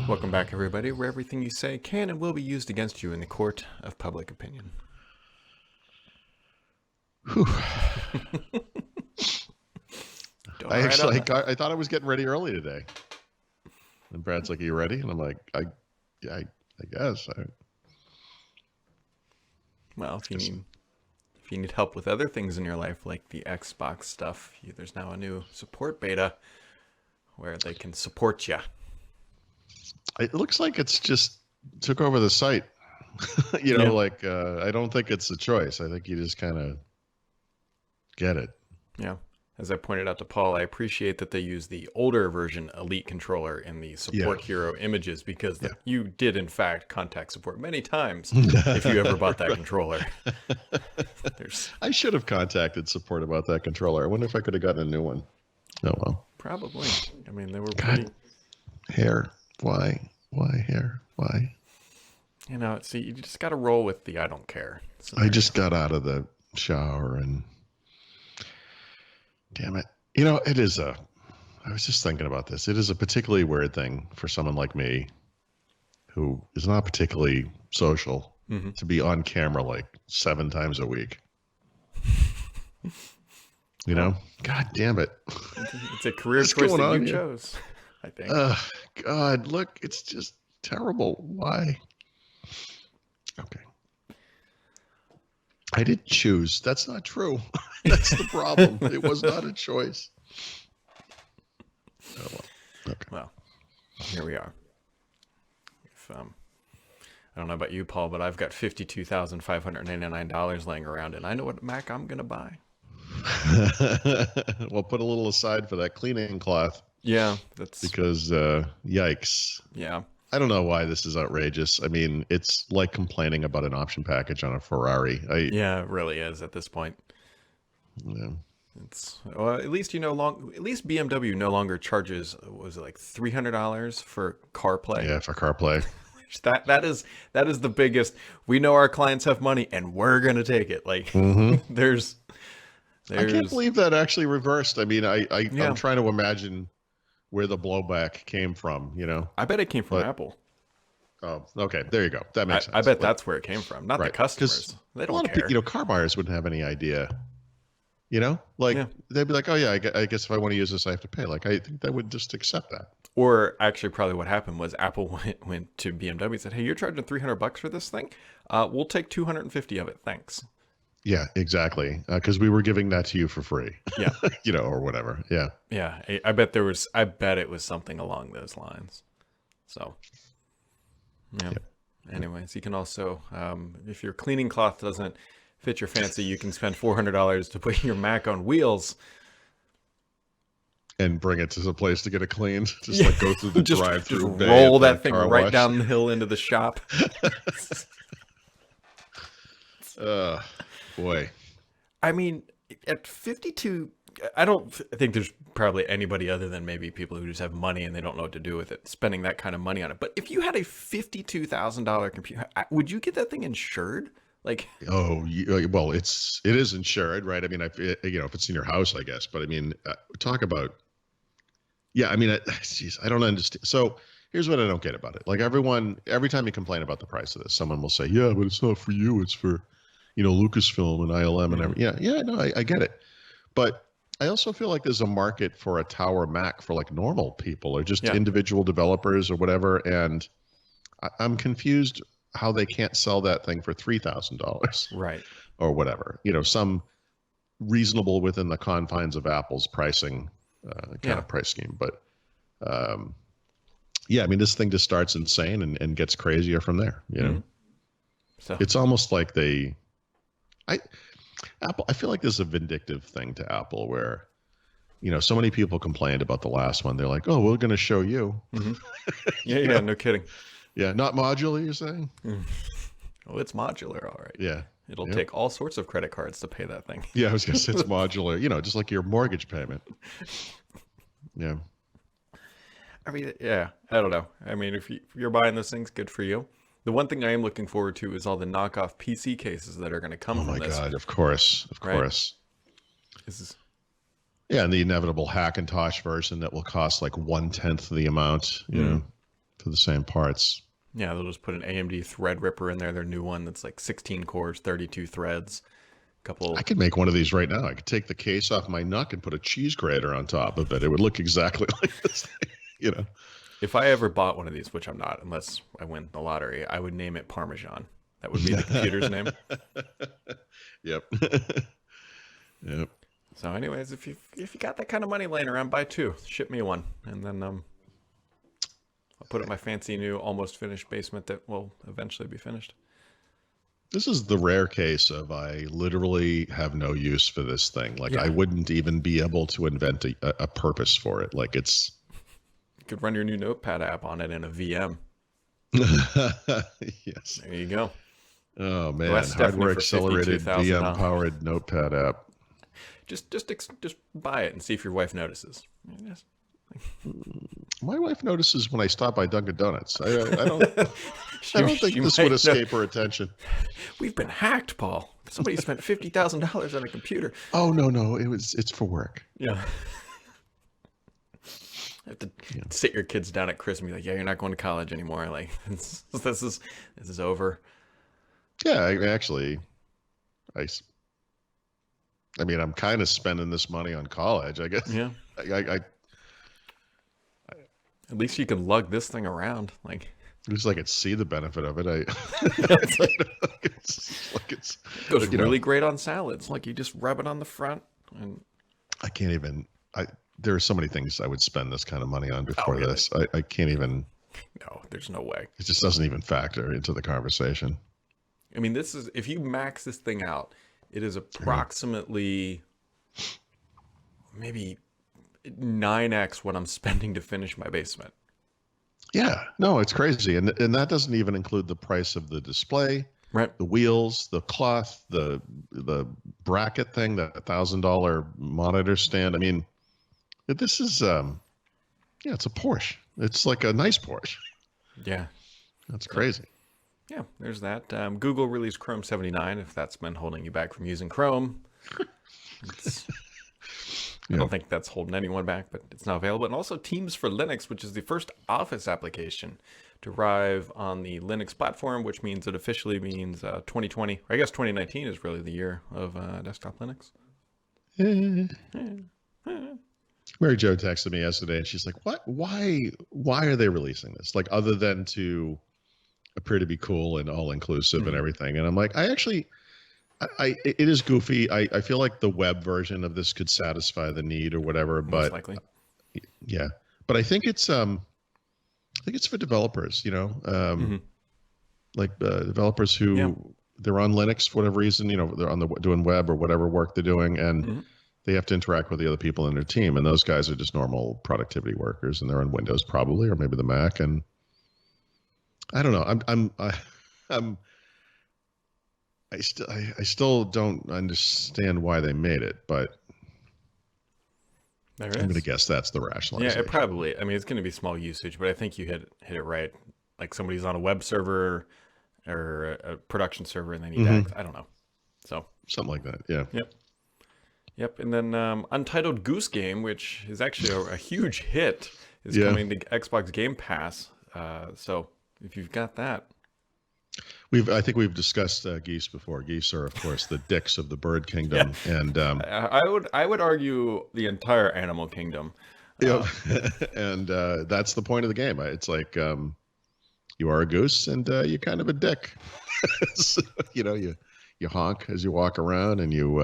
Welcome back, everybody, where everything you say can and will be used against you in the court of public opinion. Whew. Doing I all right actually, on that. I thought I was getting ready early today. And Brad's like, "Are you ready?" And I'm like, yeah, I guess. Well, if you need help with other things in your life, like the Xbox stuff, there's now a new support beta where they can support you. It looks like it's just took over the site. Yeah. I don't think it's a choice. I think you just kind of get it. Yeah. As I pointed out to Paul, I appreciate that they use the older version Elite controller in the support hero images because you did, in fact, contact support many times if you ever bought that controller. I should have contacted support about that controller. I wonder if I could have gotten a new one. Oh, well. Probably. I mean, they were God. Hair. Why hair? Why? See, you just got to roll with the I don't care scenario. I just got out of the shower and damn it. I was just thinking about this. It is a particularly weird thing for someone like me who is not particularly social to be on camera like 7 times a week. God damn it. It's a career choice that you chose, I think. God, look, it's just terrible. Why? Okay. I didn't choose. That's not true. That's the problem. It was not a choice. Oh, well. Okay. Well, here we are. I don't know about you, Paul, but I've got $52,599 laying around, and I know what Mac I'm going to buy. Well, put a little aside for that cleaning cloth. Yeah, that's because yikes. Yeah. I don't know why this is outrageous. I mean, it's like complaining about an option package on a Ferrari. Yeah, it really is at this point. Yeah. At least at least BMW no longer charges, was it like $300 for CarPlay? Yeah, for CarPlay. that is the biggest. We know our clients have money and we're gonna take it. Like there's I can't believe that actually reversed. I mean, I'm trying to imagine where the blowback came from, I bet it came from Apple. Oh, okay. There you go. That makes sense. I bet that's where it came from, not the customers. They don't care. Car buyers wouldn't have any idea. They'd be like, "Oh yeah, I guess if I want to use this, I have to pay." Like, I think they would just accept that. Or actually, probably what happened was Apple went to BMW and said, "Hey, you're charging $300 for this thing. We'll take 250 of it. Thanks." Yeah, exactly. Because we were giving that to you for free. Yeah. Or whatever. Yeah. Yeah. I bet it was something along those lines. So, yeah. Anyways, you can also, if your cleaning cloth doesn't fit your fancy, you can spend $400 to put your Mac on wheels. And bring it to the place to get it cleaned. Just like go through the drive-through. Just roll that thing right down the hill into the shop. Boy. I mean, at 52, I don't think there's probably anybody other than maybe people who just have money and they don't know what to do with it, spending that kind of money on it. But if you had a $52,000 computer, would you get that thing insured? Like, well, it is insured, right? I mean, if it's in your house, I guess. But I mean, talk about, I mean, geez, I don't understand. So here's what I don't get about it. Like every time you complain about the price of this, someone will say, "Yeah, but it's not for you. It's for, Lucasfilm and ILM and everything." Yeah, no, I get it. But I also feel like there's a market for a Tower Mac for like normal people or just individual developers or whatever. And I'm confused how they can't sell that thing for $3,000, right, or whatever. Some reasonable within the confines of Apple's pricing kind of price scheme. But I mean, this thing just starts insane and gets crazier from there. So it's almost like Apple. I feel like there's a vindictive thing to Apple where, so many people complained about the last one. They're like, "Oh, we're going to show you." Yeah, no kidding. Yeah, not modular, you're saying? Well, it's modular, all right. Yeah. It'll take all sorts of credit cards to pay that thing. Yeah, I was going to say it's modular, just like your mortgage payment. Yeah. I mean, I don't know. I mean, if you're buying those things, good for you. The one thing I am looking forward to is all the knockoff PC cases that are going to come from this. Oh my God, of course. Yeah, and the inevitable Hackintosh version that will cost like 1/10 the amount, for the same parts. Yeah, they'll just put an AMD Threadripper in there, their new one that's like 16 cores, 32 threads. I could make one of these right now. I could take the case off my NUC and put a cheese grater on top of it. It would look exactly like this thing, you know. If I ever bought one of these, which I'm not, unless I win the lottery, I would name it Parmesan. That would be the computer's name. Yep. Yep. So, anyways, if you got that kind of money laying around, buy two. Ship me one, and then I'll put it in my fancy new, almost finished basement that will eventually be finished. This is the rare case of I literally have no use for this thing. Like I wouldn't even be able to invent a purpose for it. Like it's. You could run your new Notepad app on it in a VM. Yes. There you go. Oh man, hardware accelerated VM powered Notepad app. Just buy it and see if your wife notices. Yes. My wife notices when I stop by Dunkin' Donuts. I don't. I don't think this would escape her attention. We've been hacked, Paul. Somebody spent $50,000 on a computer. Oh no, it's for work. Yeah. You have to sit your kids down at Christmas and be like, "Yeah, you're not going to college anymore. Like this is over." Yeah, I mean, I'm kind of spending this money on college, I guess. Yeah. At least you can lug this thing around, like. At least I could see the benefit of it. It goes really great on salads. Like you just rub it on the front, and I can't even. There are so many things I would spend this kind of money on before this. I can't even. No, there's no way. It just doesn't even factor into the conversation. I mean, if you max this thing out, it is approximately maybe 9x what I'm spending to finish my basement. Yeah, no, it's crazy, and that doesn't even include the price of the display, right? The wheels, the cloth, the bracket thing, that $1,000 monitor stand. I mean, this is it's a Porsche. It's like a nice Porsche. Yeah, that's crazy. Yeah, there's that. Google released Chrome 79. If that's been holding you back from using Chrome, I don't think that's holding anyone back, but it's now available. And also Teams for Linux, which is the first Office application to arrive on the Linux platform, which means it officially means 2020. Or I guess 2019 is really the year of desktop Linux. Mary Jo texted me yesterday, and she's like, "What? Why are they releasing this? Like, other than to appear to be cool and all inclusive and everything?" And I'm like, it is goofy. I feel like the web version of this could satisfy the need or whatever, but likely. Yeah, but I think it's for developers, like developers who they're on Linux for whatever reason, they're doing web or whatever work they're doing, and they have to interact with the other people in their team, and those guys are just normal productivity workers, and they're on Windows probably, or maybe the Mac, and I don't know. I still don't understand why they made it, but I'm going to guess that's the rationalization. Yeah, it probably. I mean, it's going to be small usage, but I think you hit it right. Like somebody's on a web server or a production server, and they need access. I don't know. So something like that. Yeah. Yep. And then Untitled Goose Game, which is actually a huge hit, is coming to Xbox Game Pass. So if you've got that. I think we've discussed geese before. Geese are, of course, the dicks of the bird kingdom, and I would argue the entire animal kingdom. And that's the point of the game. It's like you are a goose, and you're kind of a dick. So, you honk as you walk around, and you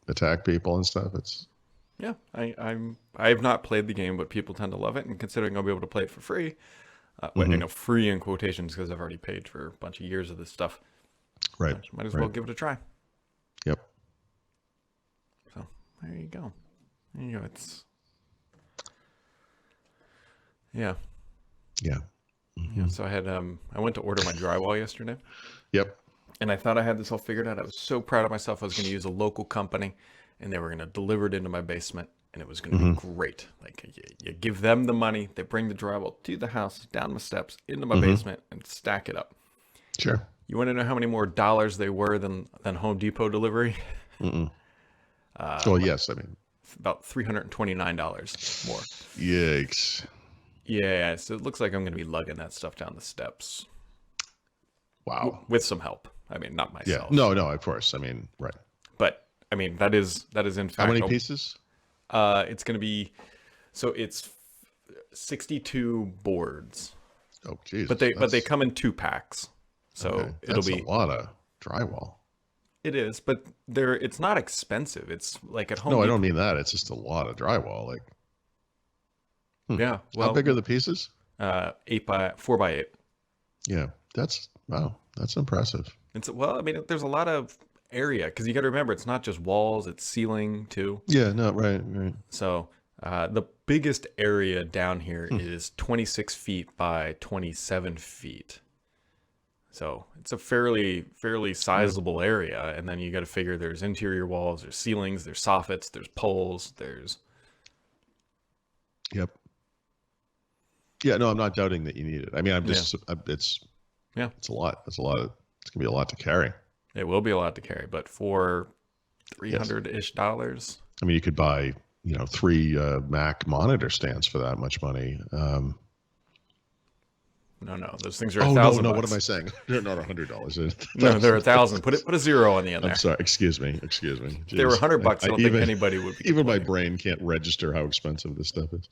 attack people and stuff. I have not played the game, but people tend to love it, and considering I'll be able to play it for free. Free in quotations because I've already paid for a bunch of years of this stuff. Right. Might as well give it a try. Yep. So there you go. It's. Yeah. Yeah. Yeah. So I went to order my drywall yesterday. Yep. And I thought I had this all figured out. I was so proud of myself. I was going to use a local company, and they were going to deliver it into my basement. And it was going to be great. Like you give them the money, they bring the drywall to the house, down my steps, into my basement, and stack it up. Sure. You want to know how many more dollars they were than Home Depot delivery? Well, yes, I mean about $329 more. Yikes! Yeah, so it looks like I'm going to be lugging that stuff down the steps Wow. with some help. I mean, not Yeah. myself. No, of course. I mean, right. But I mean, that is in fact. How many pieces? It's going to be, so it's 62 boards. Oh, geez. But they come in 2 packs. So okay. it'll That's be a lot of drywall. It is, but it's not expensive. It's like at home. No, I don't mean that. It's just a lot of drywall. Like, yeah. Well, how big are the pieces? 4 by 8. Yeah, wow. That's impressive. Well, I mean, there's a lot of area because you got to remember it's not just walls; it's ceiling too. Yeah. No. Right. So the biggest area down here is 26 feet by 27 feet. So it's a fairly sizable area, and then you got to figure there's interior walls, there's ceilings, there's soffits, there's poles, there's. Yep. Yeah, no, I'm not doubting that you need it. I mean, it's a lot. It's gonna be a lot to carry. It will be a lot to carry, but for $300-ish. I mean, you could buy 3 Mac monitor stands for that much money. No, those things are $1,000. No, what am I saying? They're not $100. No, they're $1,000. Put a zero on the end there. I'm sorry. Excuse me. If they were $100, I don't think anybody would be. Even my brain can't register how expensive this stuff is.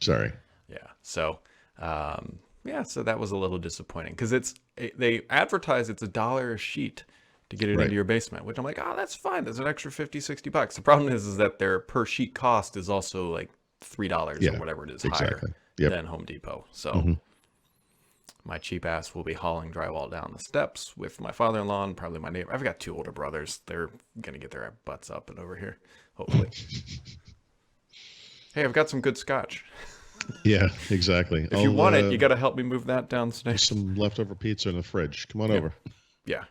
Sorry. Yeah. So, so that was a little disappointing because they advertise it's $1 a sheet to get it into your basement, which I'm like, oh, that's fine. There's an extra $50-$60. The problem is that their per sheet cost is also like $3 or whatever it is higher than Home Depot. So. My cheap ass will be hauling drywall down the steps with my father-in-law and probably my neighbor. I've got 2 older brothers. They're going to get their butts up and over here, hopefully. Hey, I've got some good scotch. Yeah, exactly. If you want it, you got to help me move that downstairs. Some leftover pizza in the fridge. Come on over. Yeah.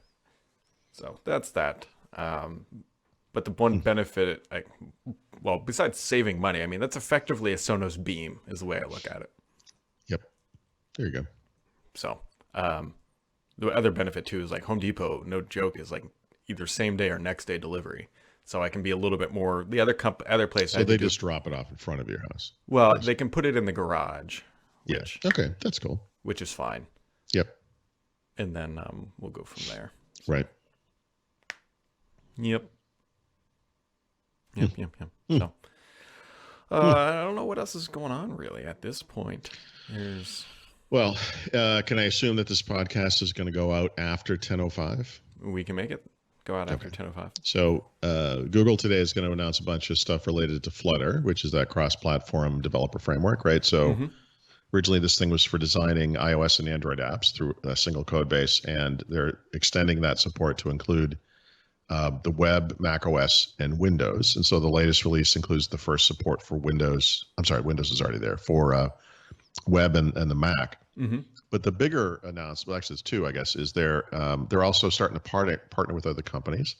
So that's that. But the one benefit, besides saving money, I mean, that's effectively a Sonos Beam is the way I look at it. Yep. There you go. So, the other benefit too is like Home Depot, no joke, is like either same day or next day delivery. So I can be a little bit more. The other place. So they just drop it off in front of your house. Well, they can put it in the garage. Yes. Yeah. Okay, that's cool. Which is fine. Yep. And then we'll go from there. Right. Yep. So, I don't know what else is going on really at this point. Well, can I assume that this podcast is going to go out after 10:05? We can make it go out after 10:05. So Google today is going to announce a bunch of stuff related to Flutter, which is that cross-platform developer framework, right? So originally this thing was for designing iOS and Android apps through a single code base, and they're extending that support to include the web, Mac OS, and Windows. And so the latest release includes the first support for Windows. I'm sorry, Windows is already there for web and the Mac. But the bigger announcement, well, actually it's 2, I guess, is they're also starting to partner with other companies.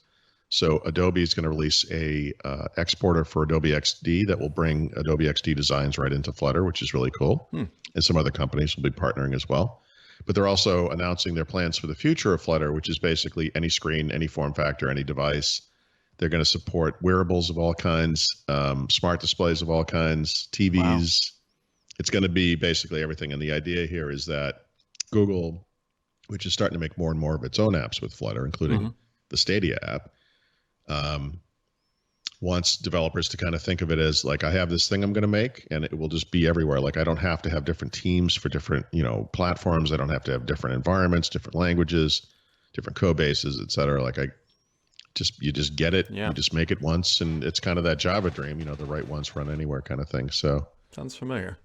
So Adobe is going to release a exporter for Adobe XD that will bring Adobe XD designs right into Flutter, which is really cool. And some other companies will be partnering as well. But they're also announcing their plans for the future of Flutter, which is basically any screen, any form factor, any device. They're going to support wearables of all kinds, smart displays of all kinds, TVs. Wow. It's going to be basically everything. And the idea here is that Google, which is starting to make more and more of its own apps with Flutter, including the Stadia app, wants developers to kind of think of it as like, I have this thing I'm going to make and it will just be everywhere. Like I don't have to have different teams for different, platforms. I don't have to have different environments, different languages, different code bases, et cetera. Like you just get it. Yeah. You just make it once. And it's kind of that Java dream, the write once, run anywhere kind of thing. So sounds familiar.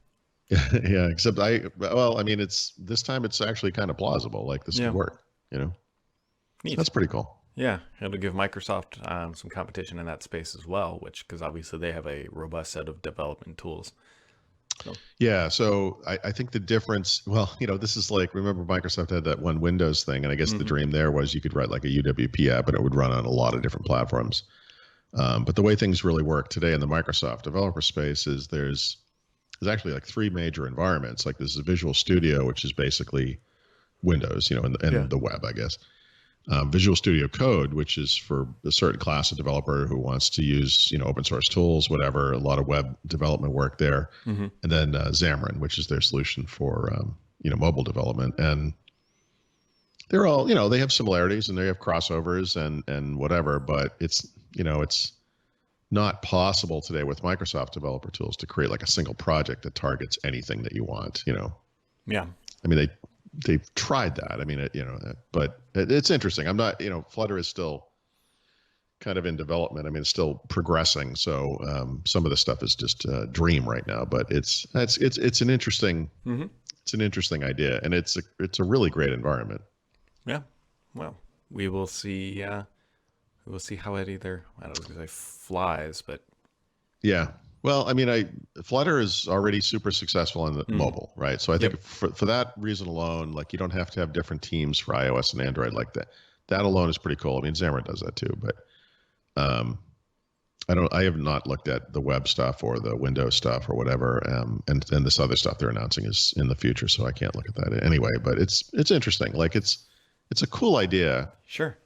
Yeah. Except it's this time it's actually kind of plausible. Like this could work, Neat. So that's pretty cool. Yeah, it'll give Microsoft some competition in that space as well, because obviously they have a robust set of development tools. So. Yeah, so I think the difference, this is like, remember Microsoft had that one Windows thing, and I guess the dream there was you could write like a UWP app and it would run on a lot of different platforms. But the way things really work today in the Microsoft developer space is there's actually like 3 major environments. Like there's a Visual Studio, which is basically Windows, and the web, I guess. Visual Studio Code, which is for a certain class of developer who wants to use, open source tools, whatever, a lot of web development work there. Mm-hmm. And then Xamarin, which is their solution for, mobile development. And they're all, they have similarities and they have crossovers and whatever, but it's not possible today with Microsoft developer tools to create like a single project that targets anything that you want, Yeah. I mean, they've tried that. I mean, but it's interesting. I'm not, Flutter is still kind of in development. I mean, it's still progressing. So some of the stuff is just a dream right now, but it's an interesting, Mm-hmm. it's an interesting idea, and it's a really great environment. Yeah. Well, we will see. We'll see how it either, I don't know, say flies, but Yeah. Well, I mean, Flutter is already super successful on the mobile, right? So I think for that reason alone, like you don't have to have different teams for iOS and Android like that. That alone is pretty cool. I mean, Xamarin does that too, but I have not looked at the web stuff or the Windows stuff or whatever. And this other stuff they're announcing is in the future, so I can't look at that anyway. But it's interesting. Like it's a cool idea. sure.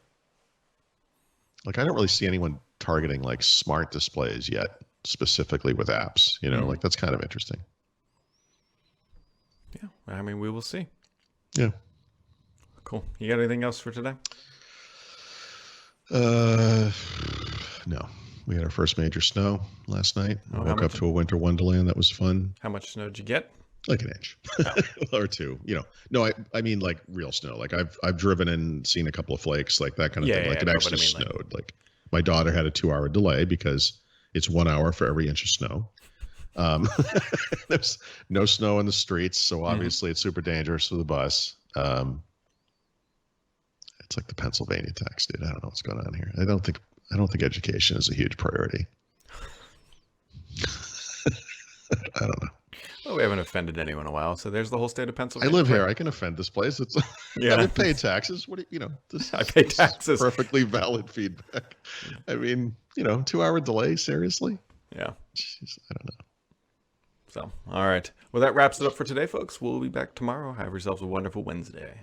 Like I don't really see anyone targeting like smart displays yet, specifically with apps. Like that's kind of interesting. Yeah. I mean, we will see. Yeah. Cool. You got anything else for today? No. We had our first major snow last night. Oh, Woke up to a winter wonderland. That was fun. How much snow did you get? Like an inch or two. No, I mean like real snow. Like I've driven and seen a couple of flakes, like that kind of thing. Like it actually snowed. Like my daughter had a 2-hour delay because it's 1 hour for every inch of snow. There's no snow in the streets, so obviously it's super dangerous for the bus. It's like the Pennsylvania tax, dude. I don't know what's going on here. I don't think education is a huge priority. I don't know. Well, we haven't offended anyone in a while, so there's the whole state of Pennsylvania. I live here. I can offend this place. It's I pay taxes. What do this? I pay taxes. Perfectly valid feedback. I mean, 2-hour delay. Seriously? Yeah. Jeez, I don't know. So, all right. Well, that wraps it up for today, folks. We'll be back tomorrow. Have yourselves a wonderful Wednesday.